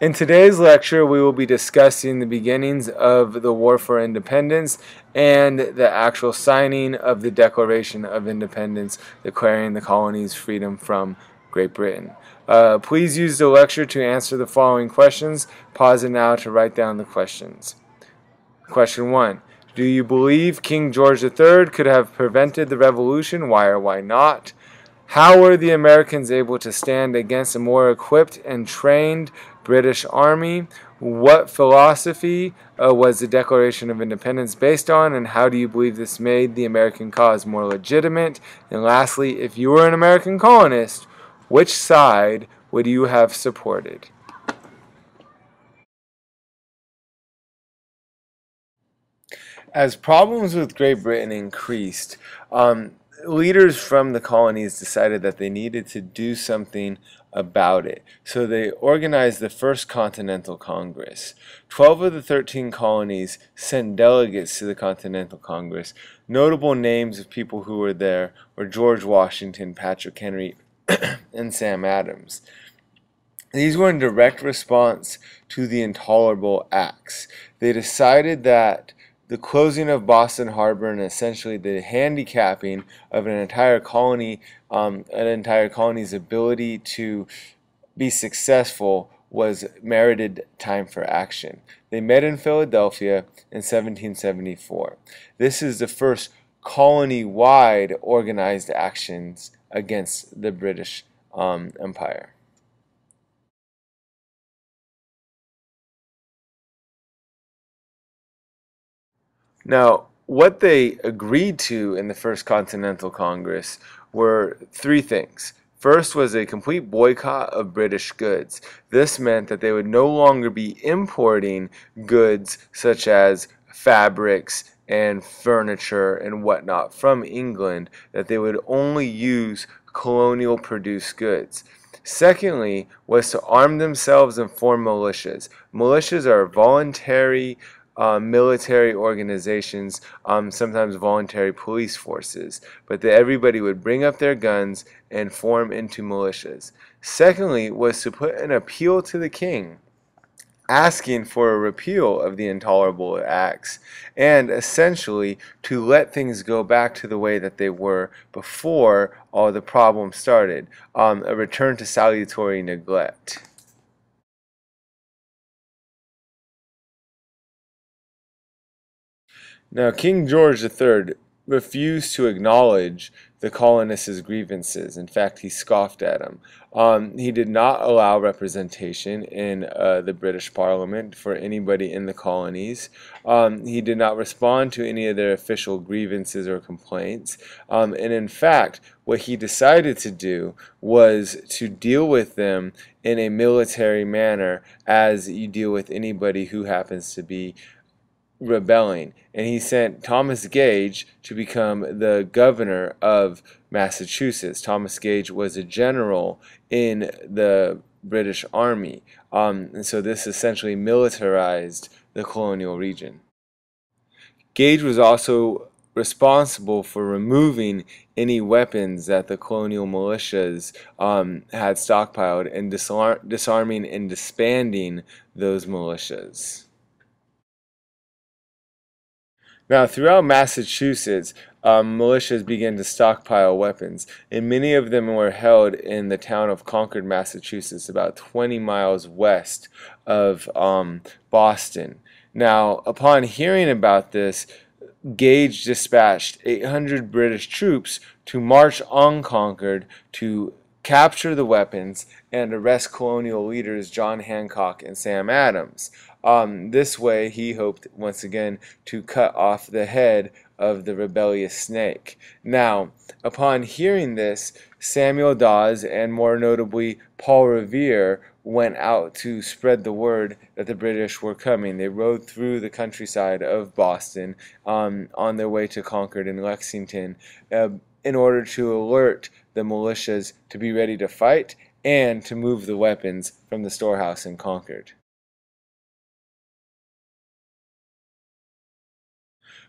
In today's lecture, we will be discussing the beginnings of the War for Independence and the actual signing of the Declaration of Independence, declaring the colonies freedom from Great Britain. Please use the lecture to answer the following questions. Pause it now to write down the questions. Question 1. Do you believe King George III could have prevented the revolution? Why or why not? How were the Americans able to stand against a more equipped and trained British army? What philosophy was the Declaration of Independence based on, and how do you believe this made the American cause more legitimate? And lastly, if you were an American colonist, which side would you have supported? As problems with Great Britain increased, leaders from the colonies decided that they needed to do something about it. So they organized the First Continental Congress. 12 of the 13 colonies sent delegates to the Continental Congress. Notable names of people who were there were George Washington, Patrick Henry, and Sam Adams. These were in direct response to the Intolerable Acts. They decided that the closing of Boston Harbor and essentially the handicapping of an entire colony's ability to be successful was merited time for action. They met in Philadelphia in 1774. This is the first colony-wide organized actions against the British Empire. Now, what they agreed to in the First Continental Congress were three things. First was a complete boycott of British goods. This meant that they would no longer be importing goods such as fabrics and furniture and whatnot from England, that they would only use colonial produced goods. Secondly was to arm themselves and form militias. Militias are voluntary military organizations, sometimes voluntary police forces, but that everybody would bring up their guns and form into militias. Secondly was to put an appeal to the king, asking for a repeal of the Intolerable Acts, and essentially to let things go back to the way that they were before all the problems started, a return to salutary neglect. Now, King George III refused to acknowledge the colonists' grievances. In fact, he scoffed at them. He did not allow representation in the British Parliament for anybody in the colonies. He did not respond to any of their official grievances or complaints. And in fact, what he decided to do was to deal with them in a military manner, as you deal with anybody who happens to be rebelling, and he sent Thomas Gage to become the governor of Massachusetts. Thomas Gage was a general in the British Army, and so this essentially militarized the colonial region. Gage was also responsible for removing any weapons that the colonial militias had stockpiled and disarming and disbanding those militias. Now, throughout Massachusetts, militias began to stockpile weapons, and many of them were held in the town of Concord, Massachusetts, about 20 miles west of Boston. Now, upon hearing about this, Gage dispatched 800 British troops to march on Concord to capture the weapons and arrest colonial leaders John Hancock and Sam Adams. This way, he hoped once again to cut off the head of the rebellious snake. Now, upon hearing this, Samuel Dawes and more notably Paul Revere went out to spread the word that the British were coming. They rode through the countryside of Boston on their way to Concord and Lexington in order to alert the militias to be ready to fight and to move the weapons from the storehouse in Concord.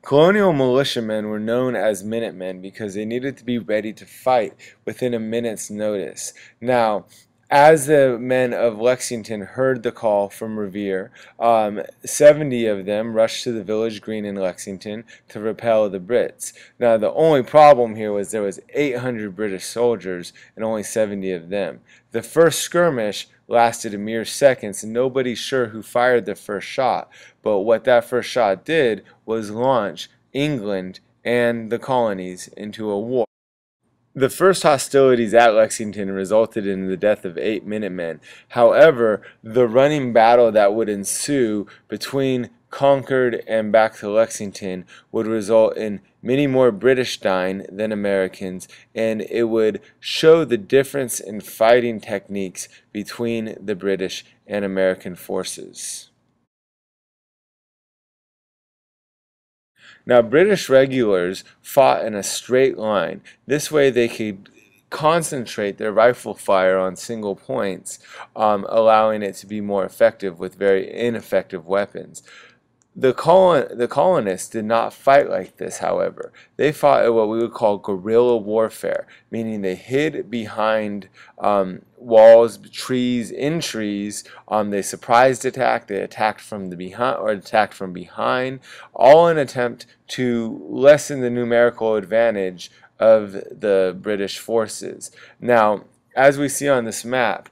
Colonial militiamen were known as Minutemen because they needed to be ready to fight within a minute's notice. Now, As the men of Lexington heard the call from Revere, 70 of them rushed to the village green in Lexington to repel the Brits. Now, the only problem here was there was 800 British soldiers and only 70 of them. The first skirmish lasted a mere seconds, and nobody's sure who fired the first shot. But what that first shot did was launch England and the colonies into a war. The first hostilities at Lexington resulted in the death of 8 Minutemen. However, the running battle that would ensue between Concord and back to Lexington would result in many more British dying than Americans, and it would show the difference in fighting techniques between the British and American forces. Now, British regulars fought in a straight line. This way they could concentrate their rifle fire on single points, allowing it to be more effective with very ineffective weapons. The colonists did not fight like this, however. They fought at what we would call guerrilla warfare, meaning they hid behind walls, trees, in trees. They surprised attacked, they attacked from the behind, all in an attempt to lessen the numerical advantage of the British forces. Now, as we see on this map,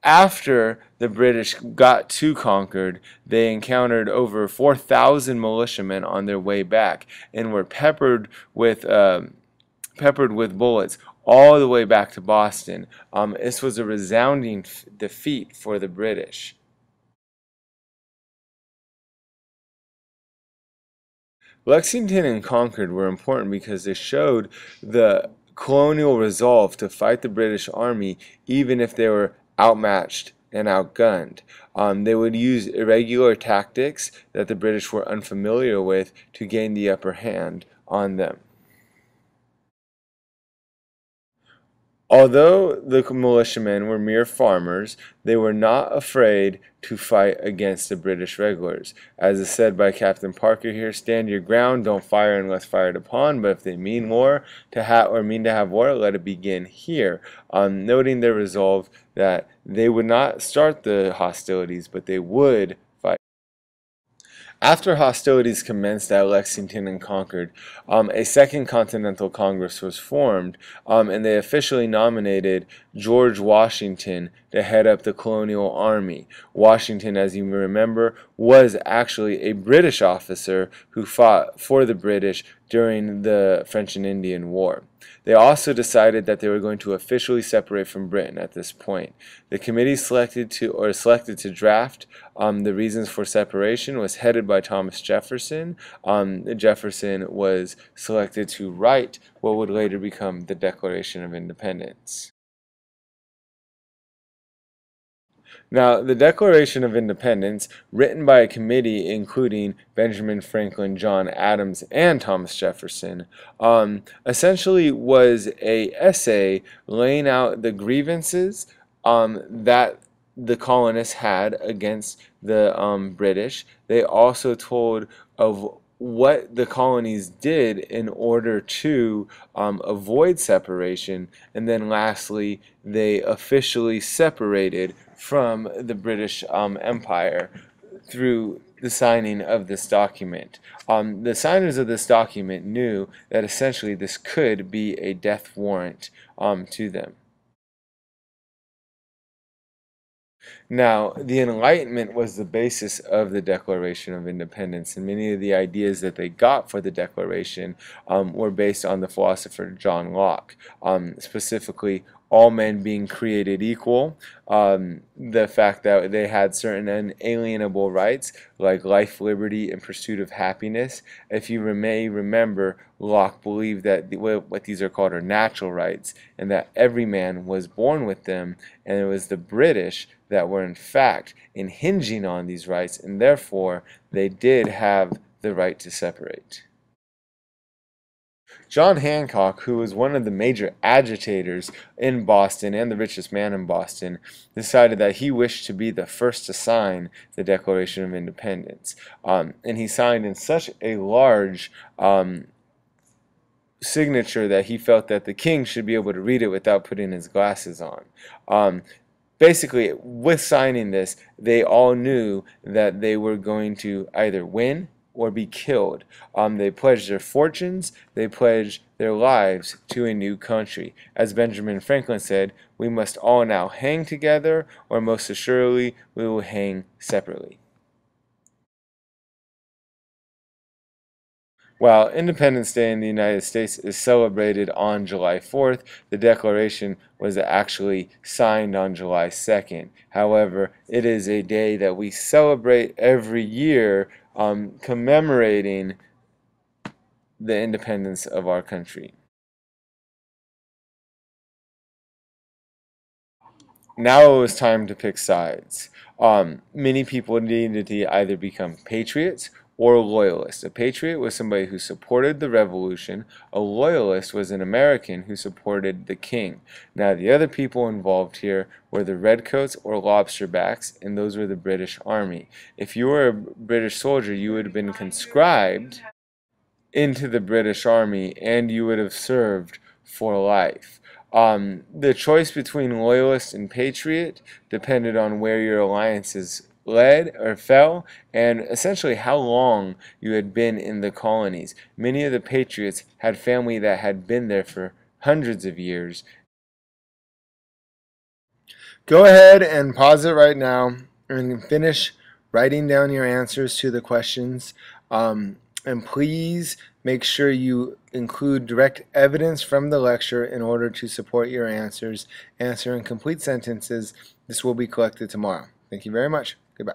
after the British got to Concord, they encountered over 4,000 militiamen on their way back and were peppered with bullets all the way back to Boston. This was a resounding defeat for the British. Lexington and Concord were important because they showed the colonial resolve to fight the British Army even if they were outmatched and outgunned. They would use irregular tactics that the British were unfamiliar with to gain the upper hand on them. Although the militiamen were mere farmers, they were not afraid to fight against the British regulars. As is said by Captain Parker here, stand your ground, don't fire unless fired upon, but if they mean war to have war, let it begin here. Noting their resolve that they would not start the hostilities, but they would fight. After hostilities commenced at Lexington and Concord, a second Continental Congress was formed, and they officially nominated George Washington to head up the colonial army. Washington, as you remember, was actually a British officer who fought for the British during the French and Indian War. They also decided that they were going to officially separate from Britain at this point. The committee selected to draft the reasons for separation was headed by Thomas Jefferson. Jefferson was selected to write what would later become the Declaration of Independence. Now, the Declaration of Independence, written by a committee including Benjamin Franklin, John Adams, and Thomas Jefferson, essentially was an essay laying out the grievances that the colonists had against the British. They also told of what the colonies did in order to avoid separation, and then lastly, they officially separated from the British Empire through the signing of this document. The signers of this document knew that essentially this could be a death warrant to them. Now, the Enlightenment was the basis of the Declaration of Independence, and many of the ideas that they got for the Declaration were based on the philosopher John Locke, specifically all men being created equal, the fact that they had certain inalienable rights like life, liberty, and pursuit of happiness. If you may remember, Locke believed that what these are called are natural rights, and that every man was born with them, and it was the British that were in fact impinging on these rights, and therefore they did have the right to separate. John Hancock, who was one of the major agitators in Boston and the richest man in Boston, decided that he wished to be the first to sign the Declaration of Independence. And he signed in such a large signature that he felt that the king should be able to read it without putting his glasses on. Basically, with signing this, they all knew that they were going to either win or be killed. They pledged their fortunes, they pledged their lives to a new country. As Benjamin Franklin said, we must all now hang together, or most assuredly, we will hang separately. While Independence Day in the United States is celebrated on July 4th, the Declaration was actually signed on July 2nd. However, it is a day that we celebrate every year, commemorating the independence of our country. Now it was time to pick sides. Many people needed to either become patriots or loyalists. A patriot was somebody who supported the revolution. A loyalist was an American who supported the king. Now the other people involved here were the redcoats or lobsterbacks, and those were the British Army. If you were a British soldier, you would have been conscribed into the British Army and you would have served for life. The choice between loyalist and patriot depended on where your alliances led or fell, and essentially how long you had been in the colonies. Many of the patriots had family that had been there for hundreds of years. Go ahead and pause it right now and finish writing down your answers to the questions. And please make sure you include direct evidence from the lecture in order to support your answers. Answer in complete sentences. This will be collected tomorrow. Thank you very much. Goodbye.